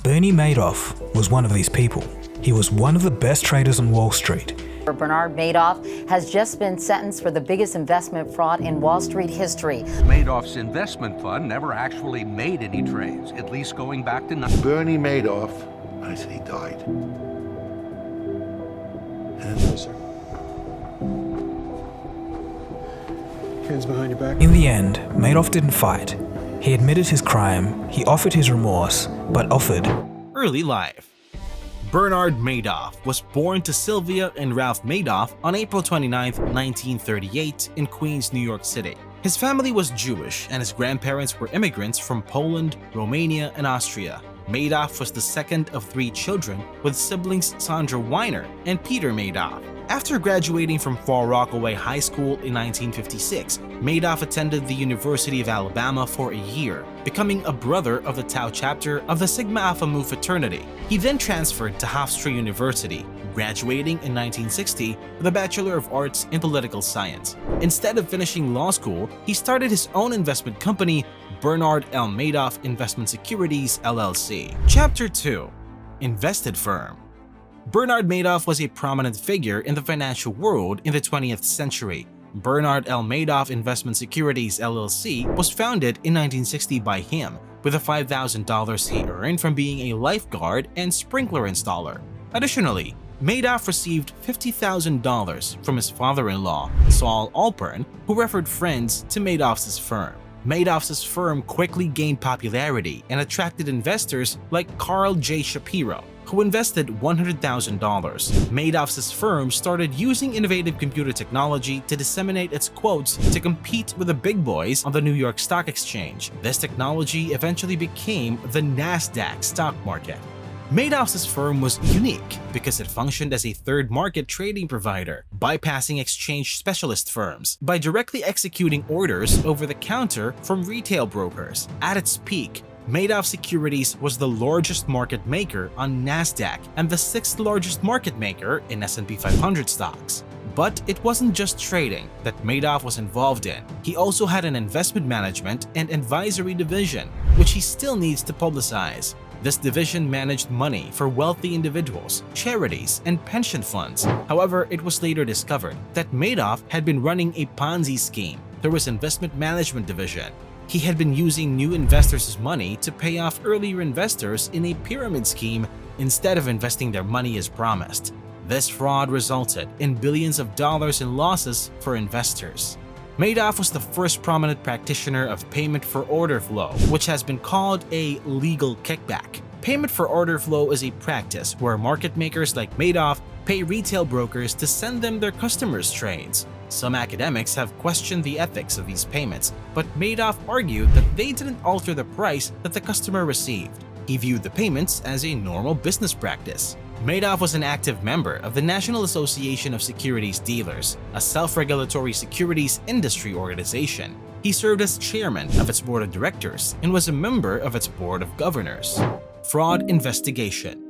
Bernie Madoff was one of these people. He was one of the best traders on Wall Street. Bernard Madoff has just been sentenced for the biggest investment fraud in Wall Street history. Madoff's investment fund never actually made any trades, at least going back to... Bernie Madoff, I said he died. Yes, sir. Hands behind your back. In the end, Madoff didn't fight. He admitted his crime, he offered his remorse, but offered early life. Bernard Madoff was born to Sylvia and Ralph Madoff on April 29, 1938 in Queens, New York City. His family was Jewish and his grandparents were immigrants from Poland, Romania, and Austria. Madoff was the second of 3 children with siblings Sandra Weiner and Peter Madoff. After graduating from Far Rockaway High School in 1956, Madoff attended the University of Alabama for a year, becoming a brother of the Tau chapter of the Sigma Alpha Mu fraternity. He then transferred to Hofstra University, graduating in 1960 with a Bachelor of Arts in Political Science. Instead of finishing law school, he started his own investment company, Bernard L. Madoff Investment Securities, LLC. Chapter 2. Invested Firm. Bernard Madoff was a prominent figure in the financial world in the 20th century. Bernard L. Madoff Investment Securities LLC was founded in 1960 by him, with the $5,000 he earned from being a lifeguard and sprinkler installer. Additionally, Madoff received $50,000 from his father-in-law, Saul Alpern, who referred friends to Madoff's firm. Madoff's firm quickly gained popularity and attracted investors like Carl J. Shapiro, who invested $100,000. Madoff's firm started using innovative computer technology to disseminate its quotes to compete with the big boys on the New York Stock Exchange. This technology eventually became the NASDAQ stock market. Madoff's firm was unique because it functioned as a third market trading provider, bypassing exchange specialist firms by directly executing orders over the counter from retail brokers. At its peak, Madoff Securities was the largest market maker on NASDAQ and the 6th largest market maker in S&P 500 stocks. But it wasn't just trading that Madoff was involved in. He also had an investment management and advisory division, which he still needs to publicize. This division managed money for wealthy individuals, charities, and pension funds. However, it was later discovered that Madoff had been running a Ponzi scheme through his investment management division. He had been using new investors' money to pay off earlier investors in a pyramid scheme instead of investing their money as promised. This fraud resulted in billions of dollars in losses for investors. Madoff was the first prominent practitioner of payment for order flow, which has been called a legal kickback. Payment for order flow is a practice where market makers like Madoff pay retail brokers to send them their customers' trades. Some academics have questioned the ethics of these payments, but Madoff argued that they didn't alter the price that the customer received. He viewed the payments as a normal business practice. Madoff was an active member of the National Association of Securities Dealers, a self-regulatory securities industry organization. He served as chairman of its board of directors and was a member of its board of governors. Fraud investigation.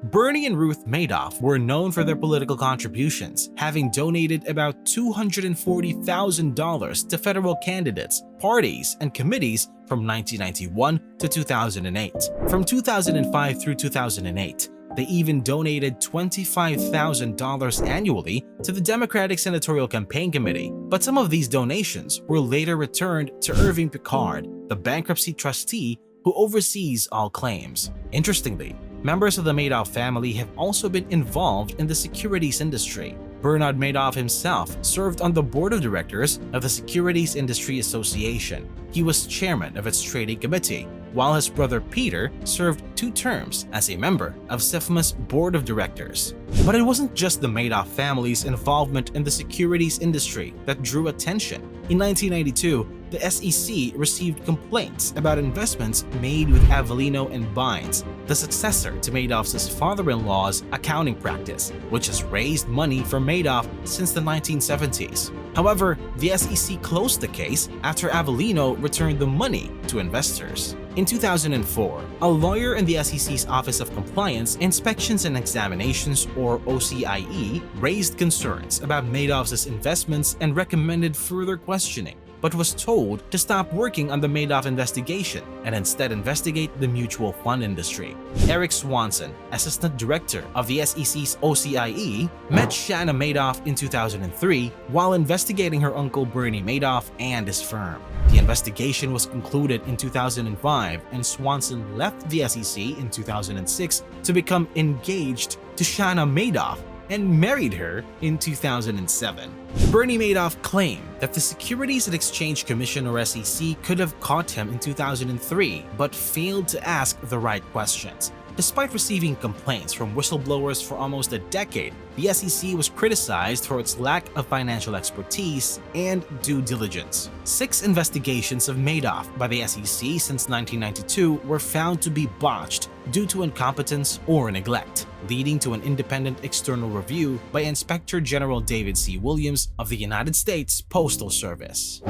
Bernie and Ruth Madoff were known for their political contributions, having donated about $240,000 to federal candidates, parties, and committees from 1991 to 2008. From 2005 through 2008, they even donated $25,000 annually to the Democratic Senatorial Campaign Committee, but some of these donations were later returned to Irving Picard, the bankruptcy trustee who oversees all claims. Interestingly, members of the Madoff family have also been involved in the securities industry. Bernard Madoff himself served on the board of directors of the Securities Industry Association. He was chairman of its trading committee, while his brother Peter served 2 terms as a member of SIFMA's board of directors. But it wasn't just the Madoff family's involvement in the securities industry that drew attention. In 1992, the SEC received complaints about investments made with Avellino and Bynes, the successor to Madoff's father-in-law's accounting practice, which has raised money for Madoff since the 1970s. However, the SEC closed the case after Avellino returned the money to investors. In 2004, a lawyer in the SEC's Office of Compliance, Inspections and Examinations, or OCIE, raised concerns about Madoff's investments and recommended further questioning. But but was told to stop working on the Madoff investigation and instead investigate the mutual fund industry. Eric Swanson, Assistant Director of the SEC's OCIE, met Shanna Madoff in 2003 while investigating her uncle Bernie Madoff and his firm. The investigation was concluded in 2005 and Swanson left the SEC in 2006 to become engaged to Shanna Madoff and married her in 2007. Bernie Madoff claimed that the Securities and Exchange Commission or SEC could have caught him in 2003 but failed to ask the right questions. Despite receiving complaints from whistleblowers for almost a decade, the SEC was criticized for its lack of financial expertise and due diligence. 6 investigations of Madoff by the SEC since 1992 were found to be botched due to incompetence or neglect, leading to an independent external review by Inspector General David C. Williams of the United States Postal Service.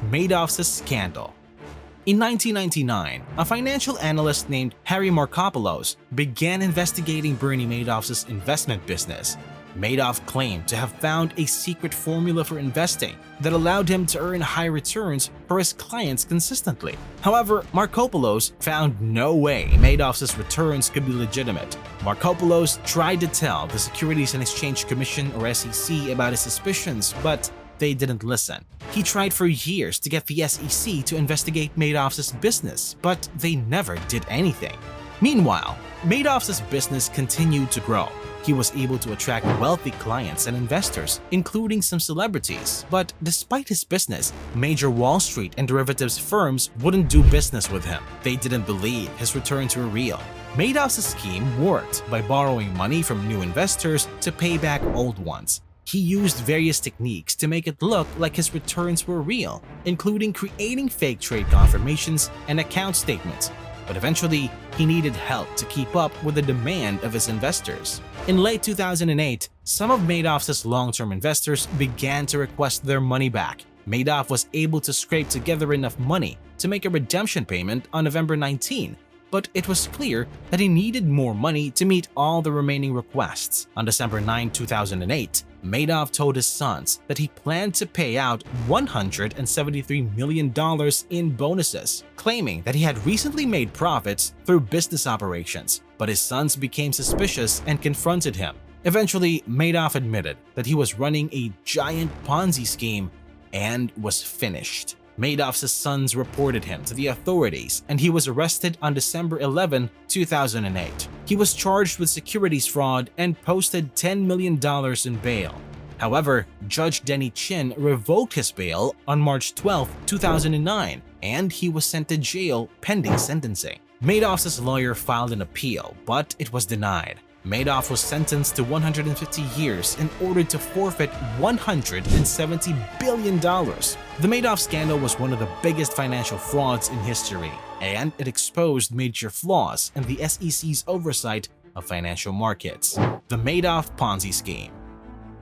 Madoff's scandal. In 1999, a financial analyst named Harry Markopolos began investigating Bernie Madoff's investment business. Madoff claimed to have found a secret formula for investing that allowed him to earn high returns for his clients consistently. However, Markopolos found no way Madoff's returns could be legitimate. Markopolos tried to tell the Securities and Exchange Commission or SEC about his suspicions, but they didn't listen. He tried for years to get the SEC to investigate Madoff's business, but they never did anything. Meanwhile, Madoff's business continued to grow. He was able to attract wealthy clients and investors, including some celebrities. But despite his business, major Wall Street and derivatives firms wouldn't do business with him. They didn't believe his returns were real. Madoff's scheme worked by borrowing money from new investors to pay back old ones. He used various techniques to make it look like his returns were real, including creating fake trade confirmations and account statements. But eventually, he needed help to keep up with the demand of his investors. In late 2008, some of Madoff's long-term investors began to request their money back. Madoff was able to scrape together enough money to make a redemption payment on November 19, but it was clear that he needed more money to meet all the remaining requests. On December 9, 2008, Madoff told his sons that he planned to pay out $173 million in bonuses, claiming that he had recently made profits through business operations, but his sons became suspicious and confronted him. Eventually, Madoff admitted that he was running a giant Ponzi scheme and was finished. Madoff's sons reported him to the authorities and he was arrested on December 11, 2008. He was charged with securities fraud and posted $10 million in bail. However, Judge Denny Chin revoked his bail on March 12, 2009, and he was sent to jail pending sentencing. Madoff's lawyer filed an appeal, but it was denied. Madoff was sentenced to 150 years and ordered to forfeit $170 billion. The Madoff scandal was one of the biggest financial frauds in history, and it exposed major flaws in the SEC's oversight of financial markets. The Madoff Ponzi Scheme.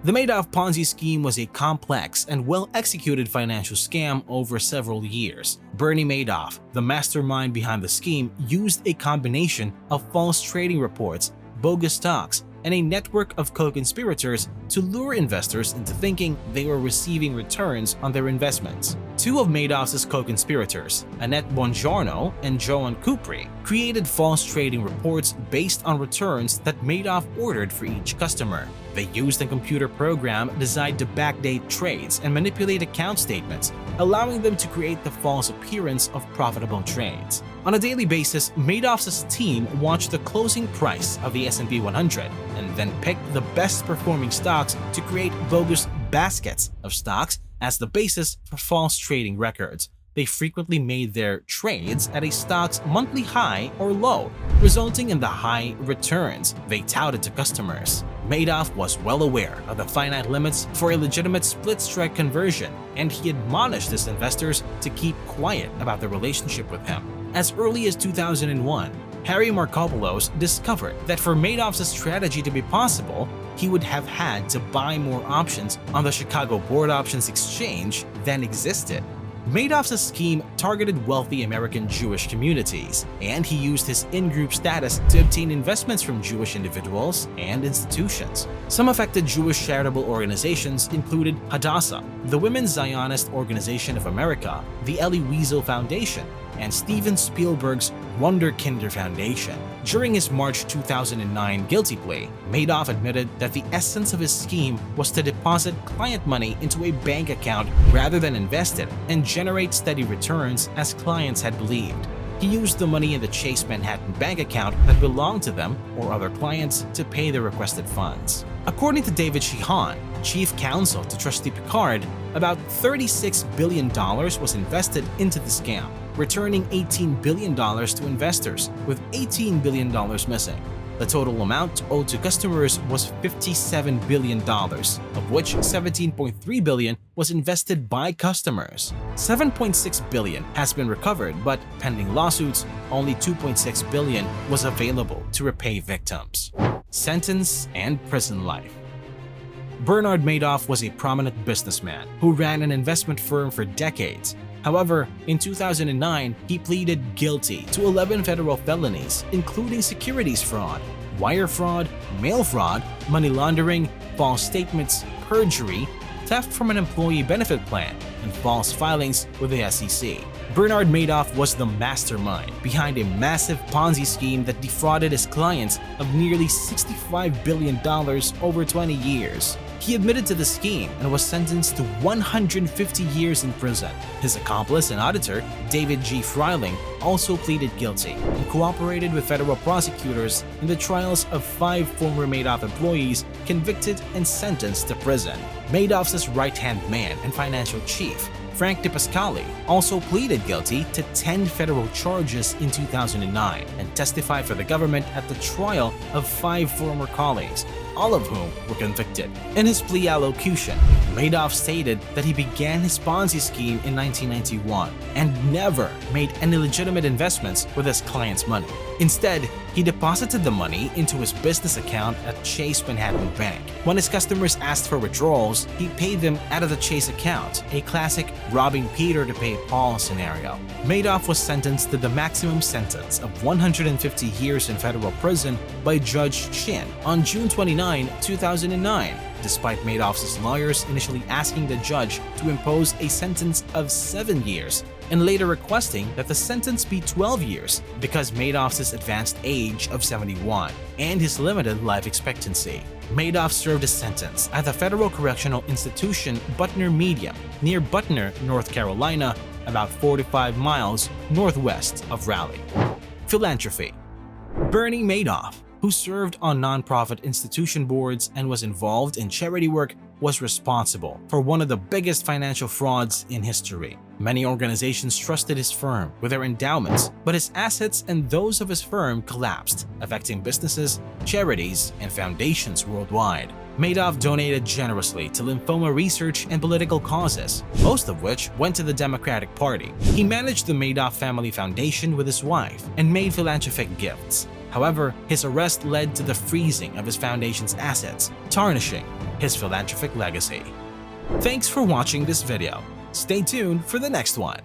The Madoff Ponzi scheme was a complex and well-executed financial scam over several years. Bernie Madoff, the mastermind behind the scheme, used a combination of false trading reports, bogus stocks, and a network of co-conspirators to lure investors into thinking they were receiving returns on their investments. Two of Madoff's co-conspirators, Annette Bongiorno and Joan Kupri, created false trading reports based on returns that Madoff ordered for each customer. They used a computer program designed to backdate trades and manipulate account statements, allowing them to create the false appearance of profitable trades. On a daily basis, Madoff's team watched the closing price of the S&P 100 and then picked the best performing stocks to create bogus baskets of stocks as the basis for false trading records. They frequently made their trades at a stock's monthly high or low, resulting in the high returns they touted to customers. Madoff was well aware of the finite limits for a legitimate split-strike conversion, and he admonished his investors to keep quiet about their relationship with him. As early as 2001, Harry Markopolos discovered that for Madoff's strategy to be possible, he would have had to buy more options on the Chicago Board Options Exchange than existed. Madoff's scheme targeted wealthy American Jewish communities, and he used his in-group status to obtain investments from Jewish individuals and institutions. Some affected Jewish charitable organizations included Hadassah, the Women's Zionist Organization of America, the Elie Wiesel Foundation, and Steven Spielberg's Wunderkinder Foundation. During his March 2009 guilty plea, Madoff admitted that the essence of his scheme was to deposit client money into a bank account rather than invest it and generate steady returns as clients had believed. He used the money in the Chase Manhattan bank account that belonged to them or other clients to pay the requested funds. According to David Sheehan, chief counsel to Trustee Picard, about $36 billion was invested into the scam, returning $18 billion to investors, with $18 billion missing. The total amount owed to customers was $57 billion, of which $17.3 billion was invested by customers. $7.6 billion has been recovered, but pending lawsuits, only $2.6 billion was available to repay victims. Sentence and prison life. Bernard Madoff was a prominent businessman who ran an investment firm for decades. However, in 2009, he pleaded guilty to 11 federal felonies, including securities fraud, wire fraud, mail fraud, money laundering, false statements, perjury, theft from an employee benefit plan, and false filings with the SEC. Bernard Madoff was the mastermind behind a massive Ponzi scheme that defrauded his clients of nearly $65 billion over 20 years. He admitted to the scheme and was sentenced to 150 years in prison. His accomplice and auditor, David G. Freiling, also pleaded guilty and cooperated with federal prosecutors in the trials of 5 former Madoff employees convicted and sentenced to prison. Madoff's right-hand man and financial chief, Frank DePascali, also pleaded guilty to 10 federal charges in 2009 and testified for the government at the trial of 5 former colleagues, all of whom were convicted. In his plea allocution, Madoff stated that he began his Ponzi scheme in 1991 and never made any legitimate investments with his clients' money. Instead, he deposited the money into his business account at Chase Manhattan Bank. When his customers asked for withdrawals, he paid them out of the Chase account, a classic robbing Peter to pay Paul scenario. Madoff was sentenced to the maximum sentence of 150 years in federal prison by Judge Chin on June 29, 2009, despite Madoff's lawyers initially asking the judge to impose a sentence of 7 years and later requesting that the sentence be 12 years because Madoff's advanced age of 71 and his limited life expectancy. Madoff served his sentence at the Federal Correctional Institution Butner Medium near Butner, North Carolina, about 45 miles northwest of Raleigh. Philanthropy. Bernie Madoff, who served on nonprofit institution boards and was involved in charity work, was responsible for one of the biggest financial frauds in history. Many organizations trusted his firm with their endowments, but his assets and those of his firm collapsed, affecting businesses, charities, and foundations worldwide. Madoff donated generously to lymphoma research and political causes, most of which went to the Democratic Party. He managed the Madoff Family Foundation with his wife and made philanthropic gifts. However, his arrest led to the freezing of his foundation's assets, tarnishing his philanthropic legacy. Thanks for watching this video. Stay tuned for the next one.